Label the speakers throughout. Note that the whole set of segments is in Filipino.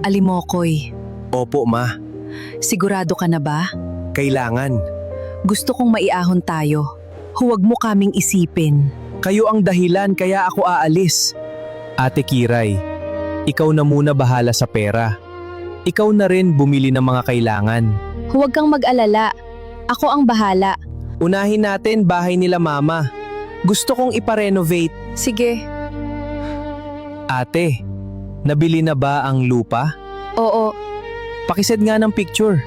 Speaker 1: Alimokoy,
Speaker 2: Opo, ma.
Speaker 1: sigurado ka na ba?
Speaker 2: Kailangan.
Speaker 1: Gusto kong maiahon tayo. Huwag mo kaming isipin.
Speaker 2: Kayo ang dahilan kaya ako aalis. Ate Kiray, ikaw na muna bahala sa pera. Ikaw na rin bumili ng mga kailangan.
Speaker 1: Huwag kang mag-alala. Ako ang bahala.
Speaker 2: Unahin natin bahay nila mama. Gusto kong iparenovate.
Speaker 1: Sige.
Speaker 2: Ate, nabili na ba ang lupa?
Speaker 1: Oo.
Speaker 2: Pakisend nga ng picture.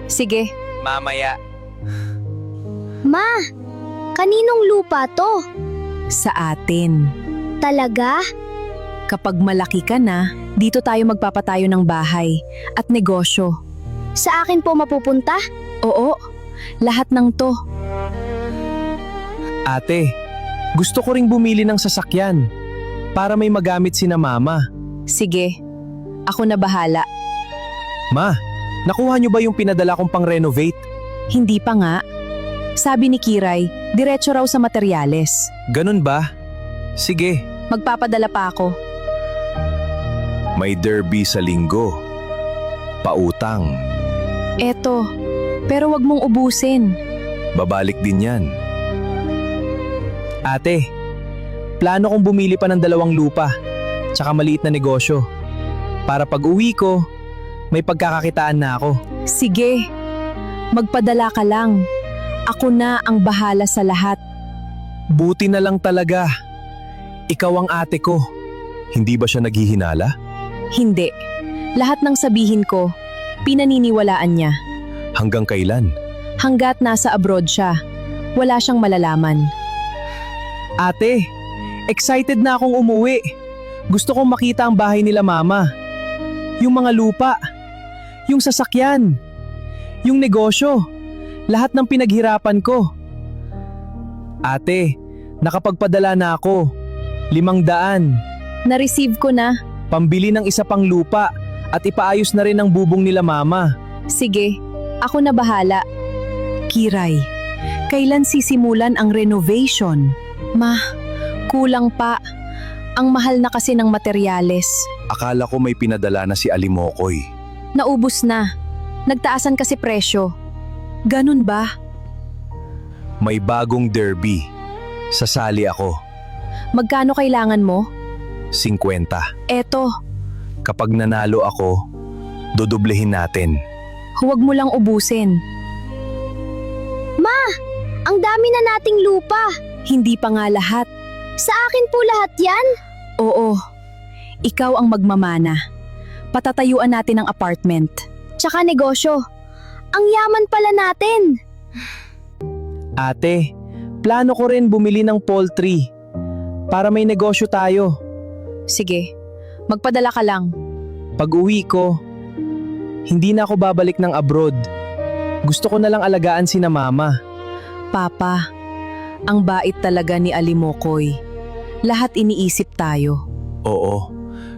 Speaker 1: Sige.
Speaker 2: Mamaya.
Speaker 3: Ma, kaninong lupa to?
Speaker 1: Sa atin.
Speaker 3: Talaga?
Speaker 1: Kapag malaki ka na, dito tayo magpapatayo ng bahay at negosyo.
Speaker 3: Sa akin po mapupunta?
Speaker 1: Oo. Lahat ng to.
Speaker 2: Ate, gusto ko ring bumili ng sasakyan para may magamit sina mama.
Speaker 1: Sige. Ako na bahala.
Speaker 2: Ma, nakuha niyo ba yung pinadala kong pang-renovate?
Speaker 1: Hindi pa nga. Sabi ni Kiray, diretso raw sa materyales.
Speaker 2: Ganun ba? Sige.
Speaker 1: Magpapadala pa ako.
Speaker 2: May derby sa linggo. Pautang.
Speaker 1: Eto. Pero wag mong ubusin.
Speaker 2: Babalik din yan. Ate, plano kong bumili pa ng 2 lupa, tsaka maliit na negosyo. Para pag uwi ko, may pagkakakitaan na ako.
Speaker 1: Sige. Magpadala ka lang. Ako na ang bahala sa lahat.
Speaker 2: Buti na lang talaga. Ikaw ang ate ko. Hindi ba siya naghihinala?
Speaker 1: Hindi. Lahat ng sabihin ko, pinaniniwalaan niya.
Speaker 2: Hanggang kailan?
Speaker 1: Hanggat nasa abroad siya, wala siyang malalaman.
Speaker 2: Ate, excited na akong umuwi. Gusto kong makita ang bahay nila mama. Yung mga lupa. Yung sasakyan. Yung negosyo. Lahat ng pinaghirapan ko. Ate, nakapagpadala na ako. 500.
Speaker 1: Na-receive ko na.
Speaker 2: Pambili ng isa pang lupa at ipaayos na rin ang bubong nila mama.
Speaker 1: Sige, ako na bahala. Kiray, kailan sisimulan ang renovation? Ma, kulang pa. Ang mahal na kasi ng materyales.
Speaker 2: Akala ko may pinadala na si Alimokoy.
Speaker 1: Naubos na. Nagtaasan kasi presyo. Ganun ba?
Speaker 2: May bagong derby. Sasali ako.
Speaker 1: Magkano kailangan mo?
Speaker 2: 50.
Speaker 1: Eto,
Speaker 2: Kapag nanalo ako, dodoblehin natin.
Speaker 1: huwag mo lang ubusin.
Speaker 3: Ma, ang dami na nating lupa.
Speaker 1: Hindi pa nga lahat.
Speaker 3: Sa akin po lahat yan?
Speaker 1: Oo, ikaw ang magmamana. Patatayuan natin ang apartment.
Speaker 3: Tsaka negosyo. Ang yaman pala natin.
Speaker 2: Ate, plano ko rin bumili ng poultry para may negosyo tayo.
Speaker 1: Sige, magpadala ka lang.
Speaker 2: Pag uwi ko, hindi na ako babalik ng abroad. Gusto ko na lang alagaan sina mama.
Speaker 1: Papa, ang bait talaga ni Alimokoy. Lahat iniisip tayo.
Speaker 2: Oo,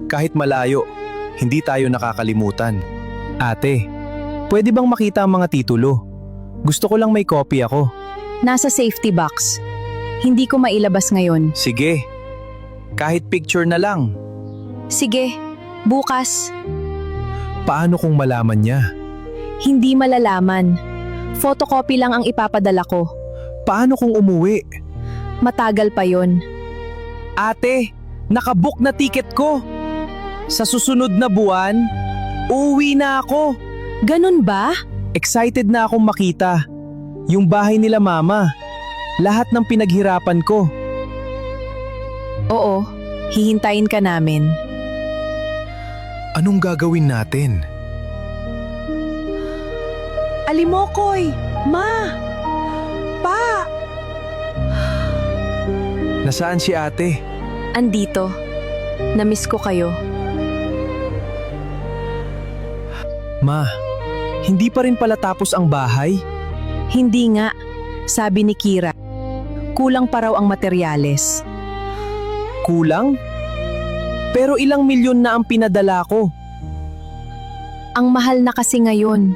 Speaker 2: kahit malayo, hindi tayo nakakalimutan. Ate, pwede bang makita ang mga titulo? Gusto ko lang may copy ako.
Speaker 1: Nasa safety box. Hindi ko mailabas ngayon.
Speaker 2: Sige, kahit picture na lang.
Speaker 1: Sige, bukas.
Speaker 2: Paano kung malaman niya?
Speaker 1: Hindi malalaman. Photocopy lang ang ipapadala ko.
Speaker 2: Paano kung umuwi?
Speaker 1: Matagal pa yon.
Speaker 2: Ate, nakabook na ticket ko. Sa susunod na buwan, uuwi na ako.
Speaker 1: Ganun ba?
Speaker 2: Excited na akong makita yung bahay nila mama. Lahat ng pinaghirapan ko.
Speaker 1: Oo, hihintayin ka namin.
Speaker 2: Anong gagawin natin?
Speaker 1: Alimokoy! Ma! Pa!
Speaker 2: Nasaan si ate?
Speaker 1: Andito. Namiss ko kayo.
Speaker 2: Ma, hindi pa rin pala tapos ang bahay?
Speaker 1: Hindi nga. Sabi ni Kira, kulang pa raw ang materyales.
Speaker 2: Kulang? Pero ilang milyon na ang pinadala ko.
Speaker 1: Ang mahal na kasi ngayon.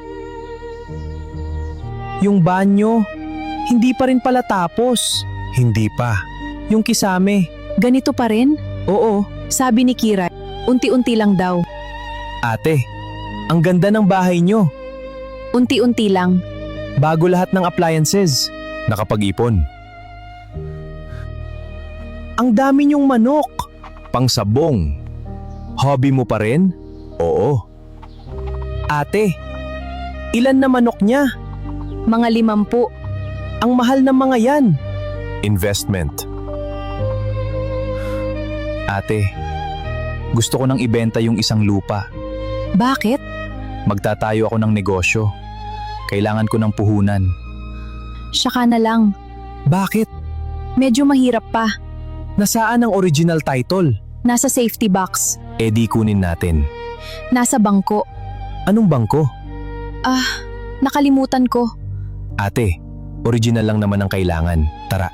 Speaker 2: Yung banyo, hindi pa rin pala tapos. Hindi pa. Yung kisame,
Speaker 1: Ganito pa rin?
Speaker 2: oo.
Speaker 1: Sabi ni Kira, unti-unti lang daw.
Speaker 2: Ate, ang ganda ng bahay nyo.
Speaker 1: Unti-unti lang.
Speaker 2: Bago lahat ng appliances. Nakapag-ipon. Ang dami niyong manok. Pangsabong. Hobby mo pa rin? Oo. Ate, ilan na manok niya?
Speaker 1: Mga 50.
Speaker 2: Ang mahal ng mga yan. Investment. Ate, gusto ko nang ibenta yung isang lupa.
Speaker 1: Bakit?
Speaker 2: Magtatayo ako ng negosyo. Kailangan ko ng puhunan.
Speaker 1: Saka na lang.
Speaker 2: Bakit?
Speaker 1: Medyo mahirap pa.
Speaker 2: Nasaan ang original title?
Speaker 1: Nasa safety box.
Speaker 2: E di kunin natin.
Speaker 1: Nasa bangko.
Speaker 2: Anong bangko?
Speaker 1: Nakalimutan ko.
Speaker 2: Ate, original lang naman ang kailangan. Tara.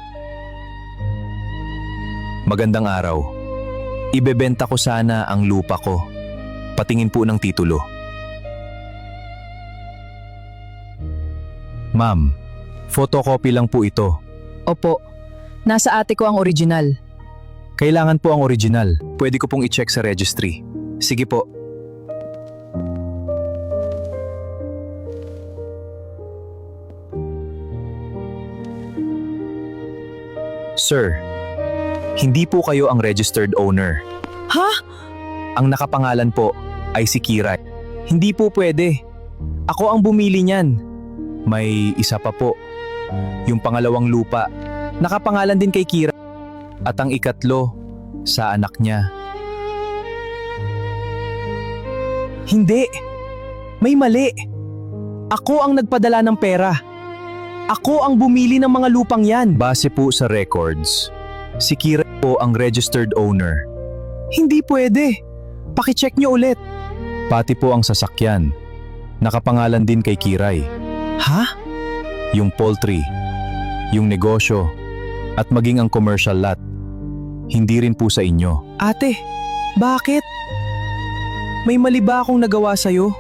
Speaker 2: Magandang araw. Ibebenta ko sana ang lupa ko. Patingin po ng titulo. Ma'am, photocopy lang po ito.
Speaker 1: Opo. Nasa ate ko ang original.
Speaker 2: Kailangan po ang original. Pwede ko pong i-check sa registry. Sige po. Sir, hindi po kayo ang registered owner.
Speaker 1: Ha?
Speaker 2: Ang nakapangalan po ay si Kiray. Hindi po pwede. Ako ang bumili niyan. May isa pa po. Yung pangalawang lupa, nakapangalan din kay Kiray. At ang ikatlo, sa anak niya. Hindi. May mali. Ako ang nagpadala ng pera. Ako ang bumili ng mga lupang yan. Base po sa records, si Kiray po ang registered owner. Hindi pwede. Pakicheck niyo ulit. Pati po ang sasakyan. Nakapangalan din kay Kiray. Ha? Yung poultry, yung negosyo, at maging ang commercial lot. Hindi rin po sa inyo. Ate, bakit? May mali ba akong nagawa sa'yo?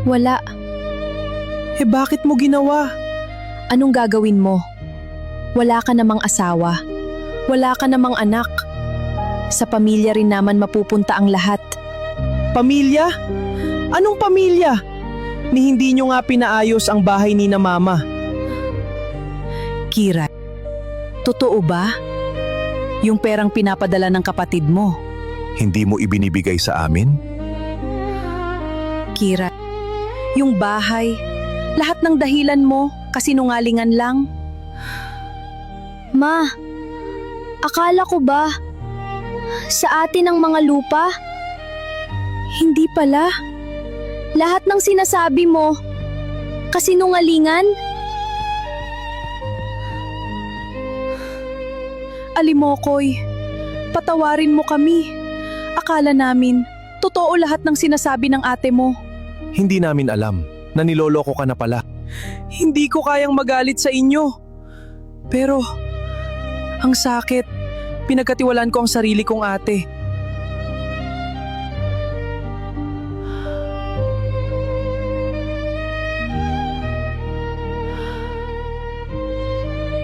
Speaker 1: Wala.
Speaker 2: Eh bakit mo ginawa?
Speaker 1: Anong gagawin mo? Wala ka namang asawa. Wala ka namang anak. Sa pamilya rin naman mapupunta ang lahat.
Speaker 2: Pamilya? Anong pamilya? Ni hindi nyo nga pinaayos ang bahay ni na mama.
Speaker 1: Kiray, totoo ba? Yung perang pinapadala ng kapatid mo.
Speaker 2: Hindi mo ibinibigay sa amin?
Speaker 1: Kiray, yung bahay, lahat ng dahilan mo, kasinungalingan lang.
Speaker 3: Ma, akala ko ba sa atin ang mga lupa?
Speaker 1: Hindi pala.
Speaker 3: Lahat ng sinasabi mo, kasinungalingan?
Speaker 1: Alimokoy, patawarin mo kami. Akala namin, totoo lahat ng sinasabi ng ate mo.
Speaker 2: Hindi namin alam na niloloko ka na pala. Hindi ko kayang magalit sa inyo. Pero, ang sakit. Pinagkatiwalaan ko ang sarili kong ate.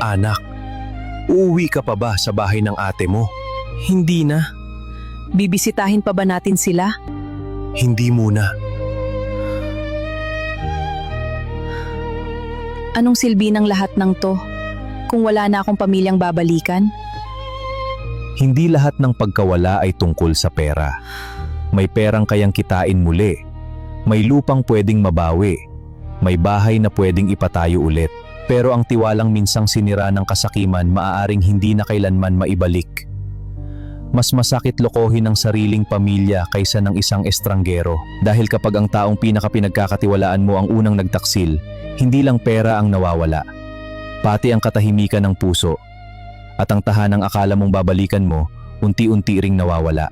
Speaker 2: Anak, uuwi ka pa ba sa bahay ng ate mo? Hindi na.
Speaker 1: Bibisitahin pa ba natin sila?
Speaker 2: Hindi muna.
Speaker 1: Anong silbi ng lahat ng to kung wala na akong pamilyang babalikan?
Speaker 2: Hindi lahat ng pagkawala ay tungkol sa pera. May perang kayang kitain muli. May lupang pwedeng mabawi. May bahay na pwedeng ipatayo ulit. Pero ang tiwalang minsang sinira ng kasakiman maaaring hindi na kailanman maibalik. Mas masakit lokohin ang sariling pamilya kaysa ng isang estranggero. Dahil kapag ang taong pinakapinagkakatiwalaan mo ang unang nagtaksil, hindi lang pera ang nawawala. Pati ang katahimikan ng puso. At ang tahanang akala mong babalikan mo, unti-unti ring nawawala.